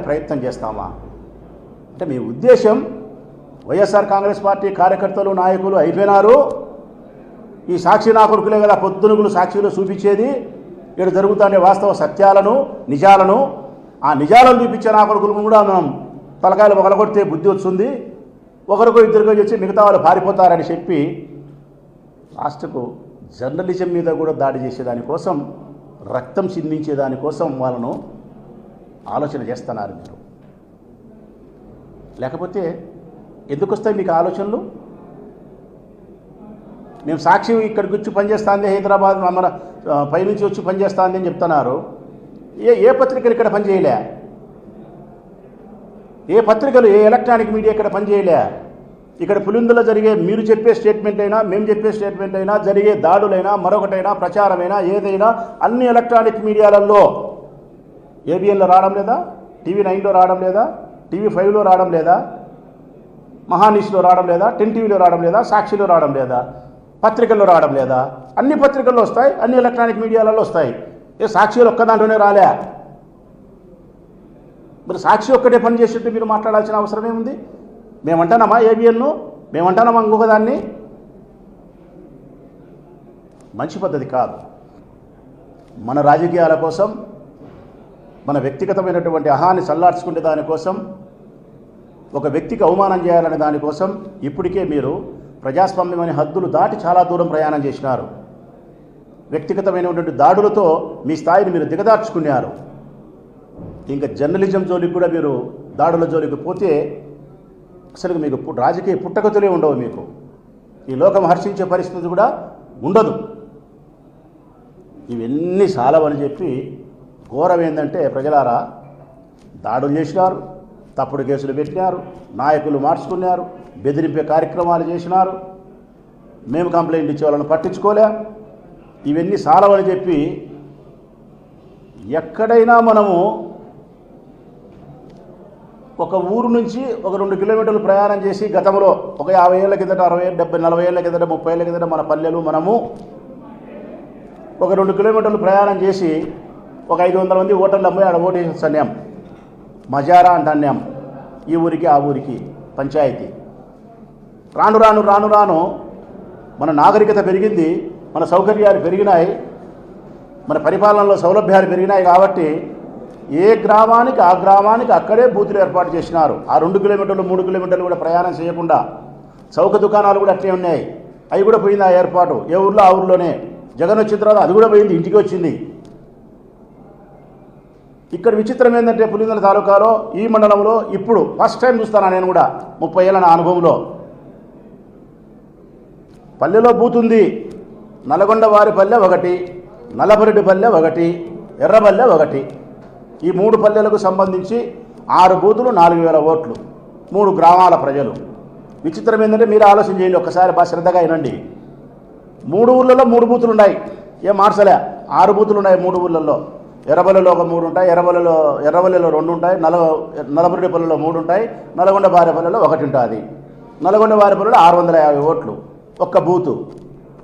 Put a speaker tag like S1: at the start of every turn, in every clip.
S1: ప్రయత్నం చేస్తామా అంటే మీ ఉద్దేశం వైఎస్ఆర్ కాంగ్రెస్ పార్టీ కార్యకర్తలు నాయకులు అయిపోయినారు, ఈ సాక్షి నా కొడుకులే కదా పొద్దునుగులు సాక్షిలో చూపించేది, ఇక్కడ జరుగుతుండే వాస్తవ సత్యాలను నిజాలను, ఆ నిజాలను చూపించే నా కొడుకులను కూడా మనం తలకాయలు పగలగొడితే బుద్ధి వస్తుంది, ఒకరికో ఇద్దరికో వచ్చి మిగతా వాళ్ళు పారిపోతారని చెప్పి లాస్ట్కు జర్నలిజం మీద కూడా దాడి చేసేదానికోసం, రక్తం చిందించేదానికోసం వాళ్ళను ఆలోచన చేస్తున్నారు మీరు. లేకపోతే ఎందుకు వస్తాయి మీకు ఆలోచనలు? మేము సాక్షి ఇక్కడికి వచ్చి పనిచేస్తుంది, హైదరాబాద్ మన పైనుంచి వచ్చి పనిచేస్తుంది అని చెప్తున్నారు. ఏ పత్రికలు ఇక్కడ పనిచేయలే? ఏ పత్రికలు ఏ ఎలక్ట్రానిక్ మీడియా ఇక్కడ పనిచేయలే? ఇక్కడ పులిందులో జరిగే మీరు చెప్పే స్టేట్మెంట్ అయినా మేము చెప్పే స్టేట్మెంట్ అయినా జరిగే దాడులైనా మరొకటైనా ప్రచారమైనా ఏదైనా అన్ని ఎలక్ట్రానిక్ మీడియాలలో ఏబిఎన్లో రావడం లేదా? టీవీ 9లో రావడం లేదా? టీవీ 5లో రావడం లేదా? మహాన్యూస్లో రావడం లేదా? 10 టీవీలో రావడం లేదా? సాక్షిలో రావడం లేదా? పత్రికల్లో రావడం లేదా? అన్ని పత్రికల్లో వస్తాయి, అన్ని ఎలక్ట్రానిక్ మీడియాలలో వస్తాయి. సాక్షిలో ఒక్క దాంట్లోనే రాలే. మరి సాక్షి ఒక్కటే పని చేసేట్టు మీరు మాట్లాడాల్సిన అవసరం ఏముంది? మేమంటానమ్మా ఏబిఎన్ను, మేమంటానమ్మా ఇంకొక దాన్ని. మంచి పద్ధతి కాదు. మన రాజకీయాల కోసం, మన వ్యక్తిగతమైనటువంటి అహాన్ని చల్లార్చుకునే దానికోసం, ఒక వ్యక్తికి అవమానం చేయాలనే దానికోసం ఇప్పటికే మీరు ప్రజాస్వామ్యమైన హద్దులు దాటి చాలా దూరం ప్రయాణం చేసినారు. వ్యక్తిగతమైనటువంటి దాడులతో మీ స్థాయిని మీరు దిగదార్చుకున్నారు. ఇంకా జర్నలిజం జోలికి కూడా మీరు దాడుల జోలికి పోతే అసలు మీకు రాజకీయ పుట్టగతులే ఉండవు. మీకు ఈ లోకం హర్షించే పరిస్థితి కూడా ఉండదు. ఇవన్నీ సాలవని చెప్పి ఘోరం ఏంటంటే ప్రజలారా, దాడులు చేసినారు, తప్పుడు కేసులు పెట్టినారు, నాయకులు మార్చుకున్నారు, బెదిరింపే కార్యక్రమాలు చేసినారు, మేము కంప్లైంట్ ఇచ్చే వాళ్ళని పట్టించుకోలే. ఇవన్నీ సాలవని చెప్పి ఎక్కడైనా మనము ఒక ఊరు నుంచి ఒక 2 కిలోమీటర్లు ప్రయాణం చేసి గతంలో ఒక 50 ఏళ్ళ కిందట, 60 ఏళ్ళ 70 40 ఏళ్ళ కిందట, 30 ఏళ్ళ కిందట మన పల్లెలు మనము ఒక 2 కిలోమీటర్లు ప్రయాణం చేసి ఒక 500 మంది ఓటర్లు అమ్మాయి ఆడ ఓటేసన్నాం. మజారా అంటాన్నాం. ఈ ఊరికి ఆ ఊరికి పంచాయతీ. రాను రాను రాను రాను మన నాగరికత పెరిగింది, మన సౌకర్యాలు పెరిగినాయి, మన పరిపాలనలో సౌలభ్యాలు పెరిగినాయి. కాబట్టి ఏ గ్రామానికి ఆ గ్రామానికి అక్కడే బూతులు ఏర్పాటు చేసినారు. ఆ 2 కిలోమీటర్లు 3 కిలోమీటర్లు కూడా ప్రయాణం చేయకుండా. చౌక దుకాణాలు కూడా అట్లే ఉన్నాయి, అవి కూడా పోయింది ఆ ఏర్పాటు. ఏ ఊర్లో ఆ ఊర్లోనే. జగన్ వచ్చిన తర్వాత అది కూడా పోయింది, ఇంటికి వచ్చింది. ఇక్కడ విచిత్రం ఏంటంటే పులివెందుల తాలూకాలో ఈ మండలంలో ఇప్పుడు ఫస్ట్ టైం చూస్తాను నేను కూడా 30 ఏళ్ళ నా అనుభవంలో. పల్లెలో బూత్ ఉంది. నల్గొండ వారిపల్లె ఒకటి, నల్లబరెడ్డిపల్లె ఒకటి, ఎర్రపల్లె ఒకటి. ఈ 3 పల్లెలకు సంబంధించి 6 బూతులు, 4000 ఓట్లు, 3 గ్రామాల ప్రజలు. విచిత్రం ఏంటంటే మీరు ఆలోచన చేయండి ఒక్కసారి, బాగా శ్రద్ధగా వినండి. 3 ఊళ్ళలో 3 బూతులు ఉన్నాయి, ఏం మార్చలే. 6 బూతులు ఉన్నాయి 3 ఊళ్ళల్లో. ఎర్రబల్లిలో ఒక 3 ఉంటాయి, ఎర్రబల్లిలో 2 ఉంటాయి, నల్లబరెడ్డిపల్లెలో 3 ఉంటాయి, నల్గొండ వారిపల్లెలో 1 ఉంటుంది. నల్గొండ వారిపల్లెలో 650 ఓట్లు, ఒక్క బూతు.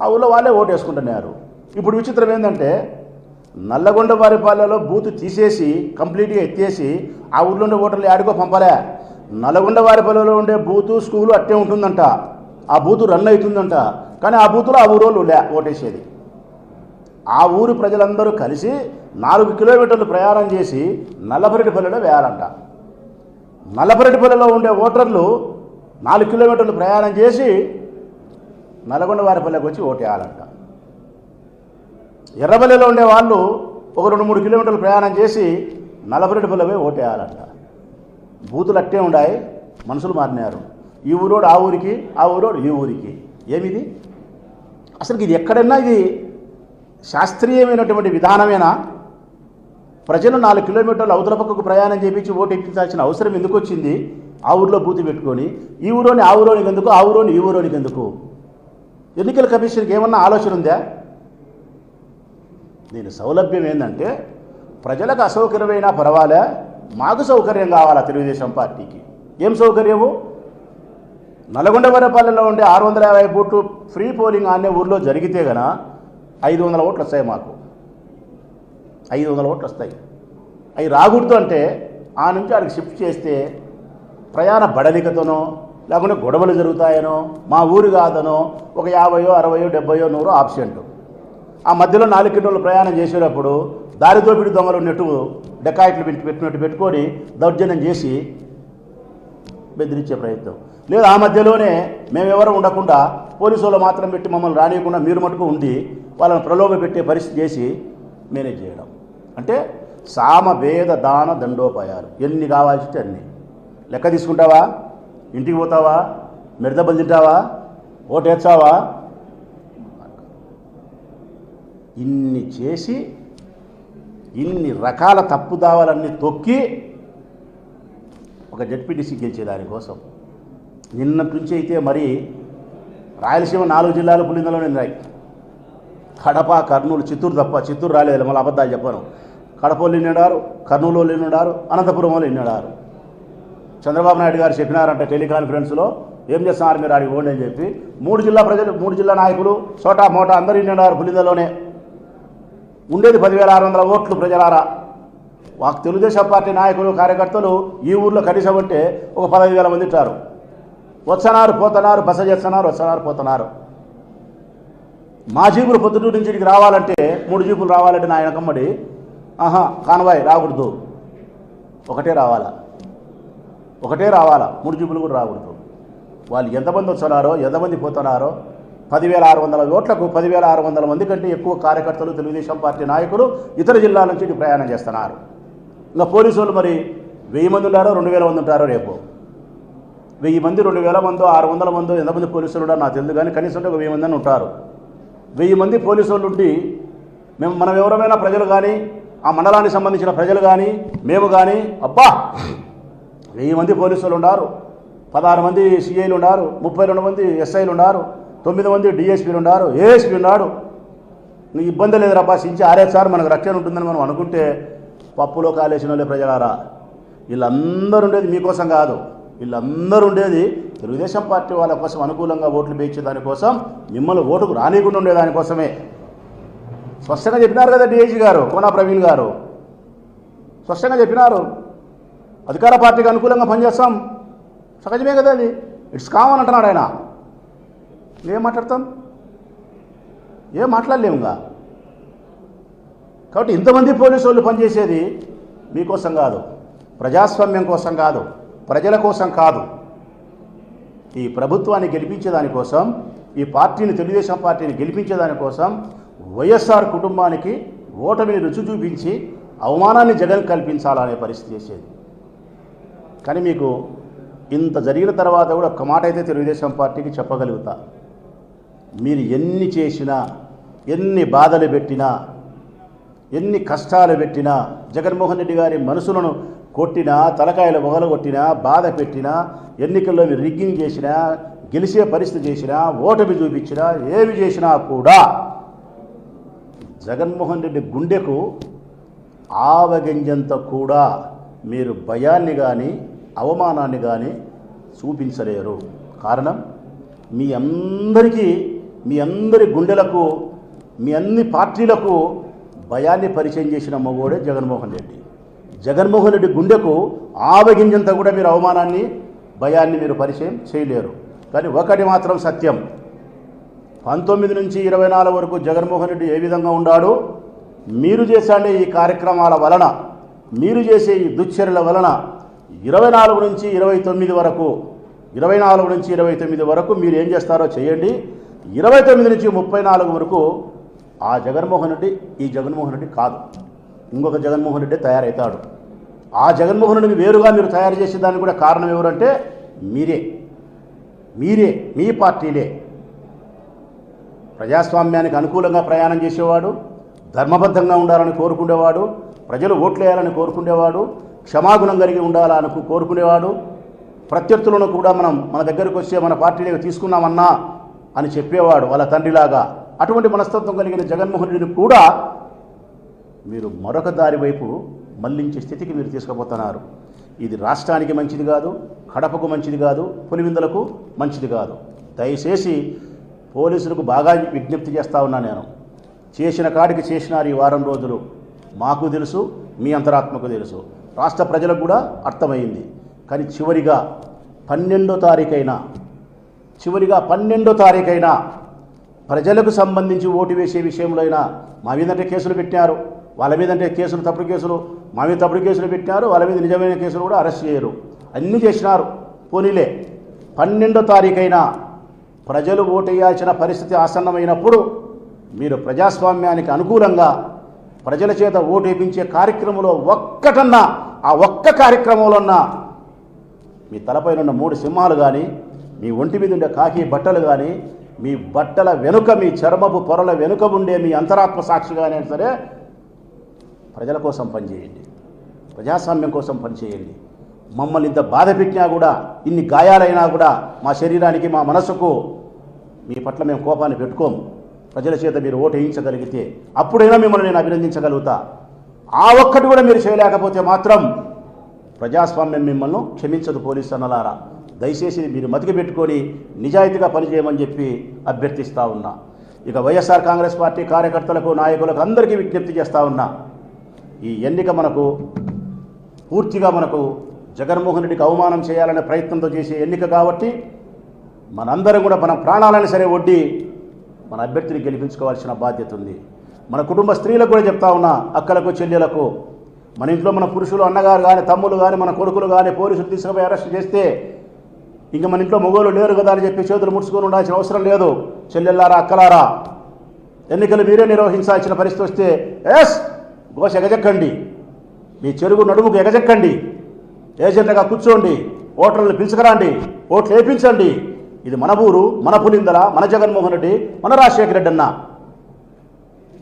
S1: ఆ ఊళ్ళో వాళ్ళే ఓటు వేసుకుంటున్నారు. ఇప్పుడు విచిత్రం ఏంటంటే నల్లగొండ వారిపల్లెలో బూతు తీసేసి కంప్లీట్గా ఎత్తేసి ఆ ఊళ్ళో ఉండే ఓటర్లు యాడికో పంపలే. నల్గొండ వారిపల్లెలో ఉండే బూతు స్కూలు అట్టే ఉంటుందంట, ఆ బూతు రన్ అవుతుందంట. కానీ ఆ బూతులో ఆ ఊరోళ్ళు ఓటేసేది. ఆ ఊరి ప్రజలందరూ కలిసి 4 కిలోమీటర్లు ప్రయాణం చేసి నల్లబరెడ్డిపల్లెలో వేయాలంట. నల్లబరెడ్డిపల్లెలో ఉండే ఓటర్లు 4 కిలోమీటర్లు ప్రయాణం చేసి నల్గొండ వారిపల్లెకి వచ్చి ఓటేయాలంట. ఎర్రబల్లిలో ఉండే వాళ్ళు ఒక 2-3 కిలోమీటర్లు ప్రయాణం చేసి నల్లబరెడ్డిపల్లె ఓటేయాలంట. బూతులు అట్టే ఉన్నాయి, మనుషులు మారినారు. ఈ ఊరోడు ఆ ఊరికి, ఆ ఊరోడు ఈ ఊరికి. ఏమిది అసలు? ఇది ఎక్కడన్నా ఇది శాస్త్రీయమైనటువంటి విధానమేనా? ప్రజలు 4 కిలోమీటర్లు అవతల పక్కకు ప్రయాణం చేయించి ఓటు ఎక్కించాల్సిన అవసరం ఎందుకు వచ్చింది? ఆ ఊరిలో బూతు పెట్టుకొని ఈ ఊరోని ఆ ఊరోనికి ఎందుకు, ఆ ఊరోని ఈ ఊరోనికి ఎందుకు? ఎన్నికల కమిషన్కి ఏమన్నా ఆలోచన ఉందా? దీని సౌలభ్యం ఏంటంటే ప్రజలకు అసౌకర్యమైనా పర్వాలే, మాకు సౌకర్యం కావాలా తెలుగుదేశం పార్టీకి. ఏం సౌకర్యము? నల్గొండ వారిపల్లెలో ఉండే 650 బూట్లు ఫ్రీ పోలింగ్ అనే ఊర్లో జరిగితే గన 500 ఓట్లు వస్తాయి. మాకు 500 ఓట్లు వస్తాయి. అవి రాకూడదు అంటే ఆ నుంచి ఆడికి షిఫ్ట్ చేస్తే ప్రయాణ బడలికతోనో లేకుంటే గొడవలు జరుగుతాయనో మా ఊరు కాదనో ఒక 50, 60, 70, 100 ఆబ్సెంట్. ఆ మధ్యలో 4 కిలోమీటర్లు ప్రయాణం చేసేటప్పుడు దారితో పిడి దొంగలు ఉన్నట్టు డెకాయిట్లు పెట్టినట్టు పెట్టుకొని దౌర్జన్యం చేసి బెదిరించే ప్రయత్నం. లేదు ఆ మధ్యలోనే మేమెవరూ ఉండకుండా పోలీసు వాళ్ళు మాత్రం పెట్టి మమ్మల్ని రానియకుండా మీరు మటుకు ఉండి వాళ్ళని ప్రలోభ పెట్టే పరిస్థితి చేసి మేనేజ్ చేయడం. అంటే సామ భేద దాన దండోపాయాలు ఎన్ని కావాల్సి అన్ని లెక్క తీసుకుంటావా, ఇంటికి పోతావా, మిడతబలు తింటావా, ఓటేస్తావా, ఇన్ని చేసి ఇన్ని రకాల తప్పుదావాలన్నీ తొక్కి ఒక జడ్పీటీసీ గెలిచేదానికోసం నిన్నటి నుంచి అయితే మరి రాయలసీమ 4 జిల్లాలు పులిందలోనే ఉన్నాయి. కడప, కర్నూలు, చిత్తూరు తప్ప. చిత్తూరు రాలేదు, మళ్ళీ అబద్ధాలు చెప్పాను. కడపలో ఎన్నిడారు, కర్నూలులో ఎన్నిడారు, అనంతపురంలో ఎన్నిడారు. చంద్రబాబు నాయుడు గారు చెప్పినారంటే టెలికాన్ఫరెన్స్లో ఏం చేస్తున్నారు మీరు ఆడికి ఓండి అని చెప్పి 3 జిల్లా ప్రజలు 3 జిల్లా నాయకులు చోటా మోటా అందరూ ఎన్నిడారు. పులిందలోనే ఉండేది 10,600 ఓట్లు ప్రజలారా. మాకు తెలుగుదేశం పార్టీ నాయకులు కార్యకర్తలు ఈ ఊర్లో కనీసం అంటే ఒక 15,000 మంది ఉంటారు. వస్తున్నారు పోతున్నారు, బస చేస్తున్నారు, వస్తున్నారు పోతున్నారు. మా జీపులు పొద్దుటూరు నుంచి ఇక్కడికి రావాలంటే 3 జీపులు రావాలంటే నా వెనకమ్మడి కాన్వాయ్ రాకూడదు, ఒకటే రావాలా 3 జీపులు కూడా రాకూడదు. వాళ్ళు ఎంతమంది వస్తున్నారో ఎంతమంది పోతున్నారో 10,600 ఓట్లకు 10,600 మంది కంటే ఎక్కువ కార్యకర్తలు తెలుగుదేశం పార్టీ నాయకులు ఇతర జిల్లాల నుంచి ప్రయాణం చేస్తున్నారు. ఇంకా పోలీసు వాళ్ళు మరి 1000 మంది ఉంటారో 2,000 మంది ఉంటారో రేపు 1000 మంది 2,000 మందో 600 మందో ఎంతమంది పోలీసులు ఉన్నారో నాకు తెలియదు, కానీ కనీసం 1000 మంది అని ఉంటారు. 1000 మంది పోలీసు వాళ్ళు ఉండి మనం ఎవరైనా ప్రజలు కానీ ఆ మండలానికి సంబంధించిన ప్రజలు కానీ మేము కానీ 1000 మంది పోలీసులు ఉన్నారు, 16 మంది సిఐలు ఉన్నారు, 32 మంది ఎస్ఐలు ఉన్నారు, 9 మంది డిఎస్పీలు ఉన్నారు, ఏఎస్పీ ఉన్నాడు. నీకు ఇబ్బంది లేదు రబ్బా, సించి ఆరేసారి మనకు రక్షణ ఉంటుందని మనం అనుకుంటే పప్పులో కాలేసిన వాళ్ళే ప్రజలారా. వీళ్ళందరూ ఉండేది మీకోసం కాదు, వీళ్ళందరూ ఉండేది తెలుగుదేశం పార్టీ వాళ్ళ కోసం అనుకూలంగా ఓట్లు వేయించే దానికోసం, మిమ్మల్ని ఓటుకు రానియకుండా ఉండేదానికోసమే. స్పష్టంగా చెప్పినారు కదా డిఐజీ గారు, కోనా ప్రవీణ్ గారు స్పష్టంగా చెప్పినారు. అధికార పార్టీకి అనుకూలంగా పనిచేస్తాం, సహజమే కదా, అది ఇట్స్ కామన్ అంటున్నాడు ఆయన. ఏం మాట్లాడతాం, ఏం మాట్లాడలేముగా. కాబట్టి ఇంతమంది పోలీసు వాళ్ళు పనిచేసేది మీకోసం కాదు, ప్రజాస్వామ్యం కోసం కాదు, ప్రజల కోసం కాదు, ఈ ప్రభుత్వాన్ని గెలిపించేదానికోసం, ఈ పార్టీని తెలుగుదేశం పార్టీని గెలిపించేదానికోసం వైఎస్ఆర్ కుటుంబానికి ఓటమిని రుచి చూపించి అవమానాన్ని జగన్ కల్పించాలనే పరిస్థితి చేసేది. కానీ మీకు ఇంత జరిగిన తర్వాత కూడా ఒక్క మాట అయితే తెలుగుదేశం పార్టీకి చెప్పగలుగుతా, మీరు ఎన్ని చేసినా, ఎన్ని బాధలు పెట్టినా, ఎన్ని కష్టాలు పెట్టినా, జగన్మోహన్ రెడ్డి గారి మనసులను కొట్టినా, తలకాయలు మొగలగొట్టినా, బాధ పెట్టినా, ఎన్నికల్లో మీరు రిగ్గింగ్ చేసినా, గెలిచే పరిస్థితి చేసినా, ఓటమి చూపించినా, ఏమి చేసినా కూడా జగన్మోహన్ రెడ్డి గుండెకు ఆవగింజంత కూడా మీరు భయాన్ని కానీ అవమానాన్ని కానీ చూపించలేరు. కారణం మీ అందరి గుండెలకు, మీ అన్ని పార్టీలకు భయాన్ని పరిచయం చేసిన మగోడే జగన్మోహన్ రెడ్డి. జగన్మోహన్ రెడ్డి గుండెకు ఆవగింజంత కూడా మీరు అవమానాన్ని, భయాన్ని మీరు పరిచయం చేయలేరు. కానీ ఒకటి మాత్రం సత్యం, 19 నుంచి 24 వరకు జగన్మోహన్ రెడ్డి ఏ విధంగా ఉన్నాడో, మీరు చేసే ఈ కార్యక్రమాల వలన, మీరు చేసే ఈ దుశ్చర్యల వలన 24 నుంచి 29 వరకు, 24 నుంచి 29 వరకు మీరు ఏం చేస్తారో చేయండి. 29 నుంచి 34 వరకు ఆ జగన్మోహన్ రెడ్డి ఈ జగన్మోహన్ రెడ్డి కాదు, ఇంకొక జగన్మోహన్ రెడ్డి తయారవుతాడు. ఆ జగన్మోహన్ రెడ్డిని వేరుగా మీరు తయారు చేసేదానికి కూడా కారణం ఎవరంటే మీరే, మీ పార్టీలే. ప్రజాస్వామ్యానికి అనుకూలంగా ప్రయాణం చేసేవాడు, ధర్మబద్ధంగా ఉండాలని కోరుకునేవాడు, ప్రజలు ఓట్లు వేయాలని కోరుకునేవాడు, క్షమాగుణం కలిగి ఉండాలని కోరుకునేవాడు, ప్రత్యర్థులను కూడా మన దగ్గరకు వచ్చే మన పార్టీలో తీసుకున్నామన్నా అని చెప్పేవాడు వాళ్ళ తండ్రిలాగా. అటువంటి మనస్తత్వం కలిగిన జగన్మోహన్ రెడ్డిని కూడా మీరు మరొక దారి వైపు మళ్లించే స్థితికి మీరు తీసుకుపోతున్నారు. ఇది రాష్ట్రానికి మంచిది కాదు, కడపకు మంచిది కాదు, పులివిందులకు మంచిది కాదు. దయచేసి పోలీసులకు బాగా విజ్ఞప్తి చేస్తూ ఉన్నా, నేను చేసిన కాడికి చేసినారు ఈ వారం రోజులు, మాకు తెలుసు, మీ అంతరాత్మకు తెలుసు. రాష్ట్ర ప్రజలకు కూడా అర్థమైంది. కానీ చివరిగా 12వ తారీఖైనా ప్రజలకు సంబంధించి ఓటు వేసే విషయంలో అయినా మా మీదంటే కేసులు పెట్టినారు, వాళ్ళ మీదంటే కేసులు తప్పుడు కేసులు, మా మీద తప్పుడు కేసులు పెట్టినారు, వాళ్ళ మీద నిజమైన కేసులు కూడా అరెస్ట్ చేయరు, అన్నీ చేసినారు. పోనీలే 12వ తారీఖైనా ప్రజలు ఓటేయాల్సిన పరిస్థితి ఆసన్నమైనప్పుడు మీరు ప్రజాస్వామ్యానికి అనుకూలంగా ప్రజల చేత ఓటు వేయించే కార్యక్రమంలో ఒక్కటన్నా, ఆ ఒక్క కార్యక్రమంలో మీ తలపైన ఉన్న 3 సింహాలు కానీ, మీ ఒంటి మీద ఉండే కాకి బట్టలు కానీ, మీ బట్టల వెనుక, మీ చర్మపు పొరల వెనుక ఉండే మీ అంతరాత్మ సాక్షిగానే సరే ప్రజల కోసం పనిచేయండి, ప్రజాస్వామ్యం కోసం పనిచేయండి. మమ్మల్ని ఇంత బాధ పెట్టినా కూడా, ఇన్ని గాయాలైనా కూడా మా శరీరానికి, మా మనసుకు మీ పట్ల మేము కోపాన్ని పెట్టుకోము. ప్రజల చేత మీరు ఓటు వేయించగలిగితే అప్పుడైనా మిమ్మల్ని నేను అభినందించగలుగుతా. ఆ ఒక్కటి కూడా మీరు చేయలేకపోతే మాత్రం ప్రజాస్వామ్యం మిమ్మల్ని క్షమించదు. పోలీసు అన్నలారా, దయచేసి మీరు మతికి పెట్టుకొని నిజాయితీగా పనిచేయమని చెప్పి అభ్యర్థిస్తూ ఉన్నా. ఇక వైఎస్ఆర్ కాంగ్రెస్ పార్టీ కార్యకర్తలకు, నాయకులకు అందరికీ విజ్ఞప్తి చేస్తూ ఉన్నా. ఈ ఎన్నిక పూర్తిగా జగన్మోహన్ రెడ్డికి అవమానం చేయాలనే ప్రయత్నంతో చేసే ఎన్నిక కాబట్టి మనందరం కూడా మన ప్రాణాలను సరే ఒడ్డి మన అభ్యర్థిని గెలిపించుకోవాల్సిన బాధ్యత ఉంది. మన కుటుంబ స్త్రీలకు కూడా చెప్తా ఉన్నా, అక్కలకు, చెల్లెలకు, మన ఇంట్లో మన పురుషులు, అన్నగారు కానీ, తమ్ములు కానీ, మన కొడుకులు కానీ పోలీసులు తీసుకుపోయి అరెస్ట్ చేస్తే ఇంకా మన ఇంట్లో మగవాళ్ళు లేరు కదా అని చెప్పి చేతులు ముడుచుకొని ఉండాల్సిన అవసరం లేదు. చెల్లెల్లారా, అక్కలారా, ఎన్నికలు మీరే నిర్వహించాల్సిన పరిస్థితి వస్తే గోష ఎగజెక్కండి, మీ చెరుగు నడుముకు ఎగజెక్కండి, ఏజెంట్గా కూర్చోండి, ఓటర్లను పిలుచుకురండి, ఓట్లు వేయించండి. ఇది మన ఊరు, మన పులిందల, మన జగన్మోహన్ రెడ్డి, మన రాజశేఖర రెడ్డి అన్న.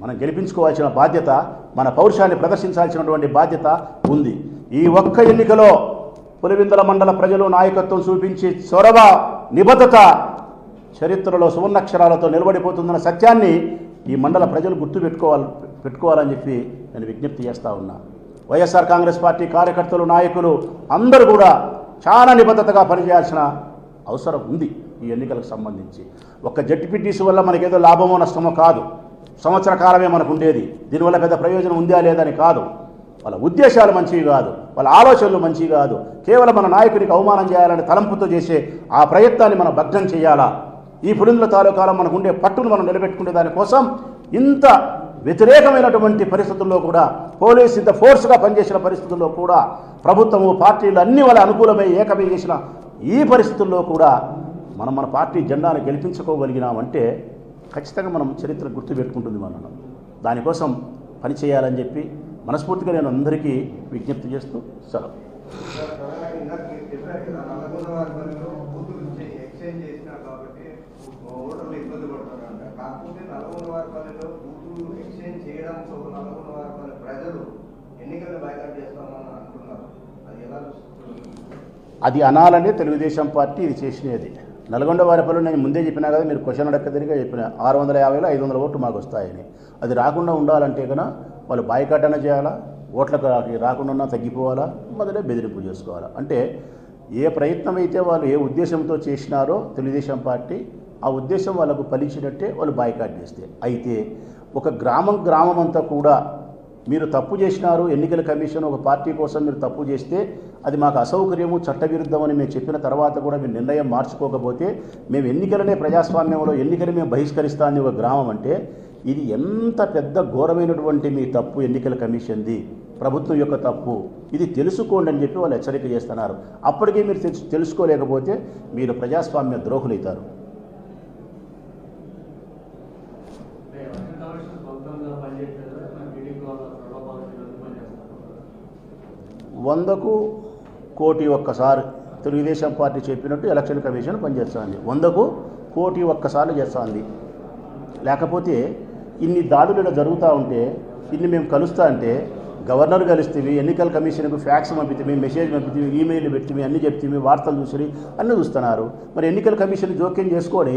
S1: మనం గెలిపించుకోవాల్సిన బాధ్యత, మన పౌరుషాన్ని ప్రదర్శించాల్సినటువంటి బాధ్యత ఉంది. ఈ ఒక్క ఎన్నికలో పులివిందల మండల ప్రజలు నాయకత్వం చూపించి చొరవ, నిబద్ధత చరిత్రలో సువర్ణాక్షరాలతో నిలబడిపోతుందన్న సత్యాన్ని ఈ మండల ప్రజలు పెట్టుకోవాలని చెప్పి నేను విజ్ఞప్తి చేస్తూ ఉన్నా. వైఎస్ఆర్ కాంగ్రెస్ పార్టీ కార్యకర్తలు, నాయకులు అందరూ కూడా చాలా నిబద్ధతగా పనిచేయాల్సిన అవసరం ఉంది. ఈ ఎన్నికలకు సంబంధించి ఒక్క జడ్పీటీసీ వల్ల మనకేదో లాభమో నష్టమో కాదు, సంవత్సర కాలమే మనకు ఉండేది. దీనివల్ల పెద్ద ప్రయోజనం ఉందా లేదని కాదు, వాళ్ళ ఉద్దేశాలు మంచివి కాదు, వాళ్ళ ఆలోచనలు మంచివి కాదు. కేవలం మన నాయకుడికి అవమానం చేయాలని తలంపుతో చేసే ఆ ప్రయత్నాన్ని మనం భగ్నం చేయాలా. ఈ పులిందుల తాలూకాలో మనకు ఉండే పట్టును మనం నిలబెట్టుకునే దానికోసం ఇంత వ్యతిరేకమైనటువంటి పరిస్థితుల్లో కూడా, పోలీసు ఇంత ఫోర్స్గా పనిచేసిన పరిస్థితుల్లో కూడా, ప్రభుత్వము, పార్టీలు అన్ని వాళ్ళ అనుకూలమై ఏకమై చేసిన ఈ పరిస్థితుల్లో కూడా మన పార్టీ జెండాను గెలిపించుకోగలిగినామంటే ఖచ్చితంగా మనం చరిత్ర గుర్తుపెట్టుకుంటుంది. మనం దానికోసం పనిచేయాలని చెప్పి మనస్ఫూర్తిగా నేను అందరికీ విజ్ఞప్తి చేస్తూ సెలవు. అది అనాలనే తెలుగుదేశం పార్టీ ఇది చేసినది. నల్గొండ వారిపల్లి నేను ముందే చెప్పినా కదా, మీరు క్వశ్చన్ అడగదిరిగా చెప్పిన 650లో 500 ఓట్లు మాకు వస్తాయని. అది రాకుండా ఉండాలంటే కన్నా వాళ్ళు బాయ్కాట్ అయినా చేయాలా, ఓట్లకు రాకుండా తగ్గిపోవాలా, మొదలే బెదిరింపు చేసుకోవాలా. అంటే ఏ ప్రయత్నం అయితే వాళ్ళు ఏ ఉద్దేశంతో చేసినారో తెలుగుదేశం పార్టీ, ఆ ఉద్దేశం వాళ్ళకు ఫలించినట్టే వాళ్ళు బాయ్కాట్ చేస్తే. అయితే ఒక గ్రామం అంతా కూడా మీరు తప్పు చేసినారు, ఎన్నికల కమిషన్ ఒక పార్టీ కోసం మీరు తప్పు చేస్తే అది మాకు అసౌకర్యము, చట్టవిరుద్ధమని మేము చెప్పిన తర్వాత కూడా మీరు నిర్ణయం మార్చుకోకపోతే మేము ఎన్నికలనే, ప్రజాస్వామ్యంలో ఎన్నికలు మేము బహిష్కరిస్తామని ఒక గ్రామం అంటే ఇది ఎంత పెద్ద ఘోరమైనటువంటి మీ తప్పు, ఎన్నికల కమిషన్ది, ప్రభుత్వం యొక్క తప్పు, ఇది తెలుసుకోండి అని చెప్పి వాళ్ళు హెచ్చరిక చేస్తున్నారు. అప్పటికే మీరు తెలుసుకోలేకపోతే మీరు ప్రజాస్వామ్య ద్రోహులవుతారు. వందకు కోటి ఒక్కసారి తెలుగుదేశం పార్టీ చెప్పినట్టు ఎలక్షన్ కమిషన్ పనిచేస్తుంది. 100కు కోటి ఒక్కసార్లు చేస్తుంది. లేకపోతే ఇన్ని దాడులు ఇలా జరుగుతూ ఉంటే, ఇన్ని మేము కలుస్తా అంటే గవర్నర్ కలుస్తేవి, ఎన్నికల కమిషన్కు ఫ్యాక్స్ పంపితే, మెసేజ్ పంపితే, ఈమెయిల్ పెట్టి అన్నీ చెప్తే, వార్తలు చూసి అన్నీ చూస్తున్నారు. మరి ఎన్నికల కమిషన్ జోక్యం చేసుకొని